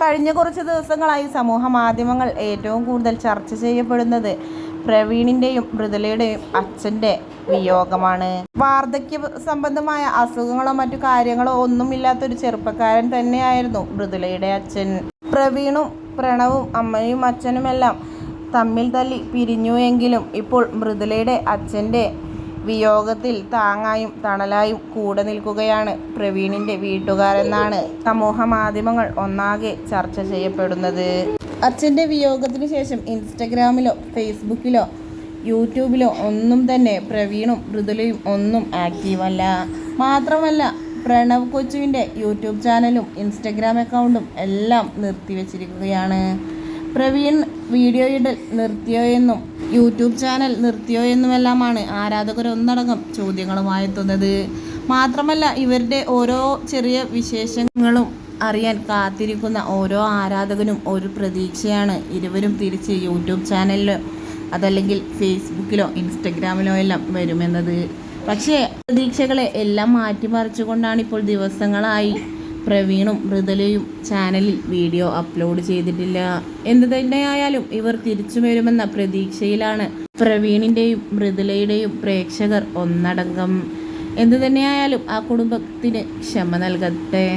കഴിഞ്ഞ കുറച്ച് ദിവസങ്ങളായി സമൂഹ മാധ്യമങ്ങൾ ഏറ്റവും കൂടുതൽ ചർച്ച ചെയ്യപ്പെടുന്നത് പ്രവീണിൻ്റെയും മൃദുലയുടെയും അച്ഛൻ്റെ വിയോഗമാണ്. വാർദ്ധക്യ സംബന്ധമായ അസുഖങ്ങളോ മറ്റു കാര്യങ്ങളോ ഒന്നുമില്ലാത്തൊരു ചെറുപ്പക്കാരൻ തന്നെയായിരുന്നു മൃദുലയുടെ അച്ഛൻ. പ്രവീണും പ്രണവും അമ്മയും അച്ഛനുമെല്ലാം തമ്മിൽ തല്ലി പിരിഞ്ഞുവെങ്കിലും ഇപ്പോൾ മൃദുലയുടെ അച്ഛൻ്റെ വിയോഗത്തിൽ താങ്ങായും തണലായും കൂടെ നിൽക്കുകയാണ് പ്രവീണിൻ്റെ വീട്ടുകാരെന്നാണ് സമൂഹ മാധ്യമങ്ങൾ ഒന്നാകെ ചർച്ച ചെയ്യപ്പെടുന്നത്. അച്ഛൻ്റെ വിയോഗത്തിന് ശേഷം ഇൻസ്റ്റഗ്രാമിലോ ഫേസ്ബുക്കിലോ യൂട്യൂബിലോ ഒന്നും തന്നെ പ്രവീണും മൃദുലയും ഒന്നും ആക്റ്റീവല്ല. മാത്രമല്ല പ്രണവ് കൊച്ചുവിൻ്റെ യൂട്യൂബ് ചാനലും ഇൻസ്റ്റഗ്രാം അക്കൗണ്ടും എല്ലാം നിർത്തിവെച്ചിരിക്കുകയാണ്. പ്രവീൺ വീഡിയോ ഇടൽ നിർത്തിയോയെന്നും യൂട്യൂബ് ചാനൽ നിർത്തിയോയെന്നുമെല്ലാമാണ് ആരാധകരൊന്നടങ്കം ചോദ്യങ്ങളുമായെത്തുന്നത്. മാത്രമല്ല ഇവരുടെ ഓരോ ചെറിയ വിശേഷങ്ങളും അറിയാൻ കാത്തിരിക്കുന്ന ഓരോ ആരാധകനും ഒരു പ്രതീക്ഷയാണ് ഇരുവരും തിരിച്ച് യൂട്യൂബ് ചാനലിലോ അതല്ലെങ്കിൽ ഫേസ്ബുക്കിലോ ഇൻസ്റ്റഗ്രാമിലോ എല്ലാം വരുമെന്നത്. പക്ഷേ പ്രതീക്ഷകളെ എല്ലാം മാറ്റിമറിച്ചുകൊണ്ടാണ് ഇപ്പോൾ ദിവസങ്ങളായി പ്രവീണും മൃദുലയും ചാനലിൽ വീഡിയോ അപ്ലോഡ് ചെയ്തിട്ടില്ല. എന്തു തന്നെയായാലും ഇവർ തിരിച്ചു വരുമെന്ന പ്രതീക്ഷയിലാണ് പ്രവീണിൻ്റെയും മൃദുലയുടെയും പ്രേക്ഷകർ ഒന്നടങ്കം. എന്തു തന്നെയായാലും ആ കുടുംബത്തിന് ക്ഷമ നൽകട്ടെ.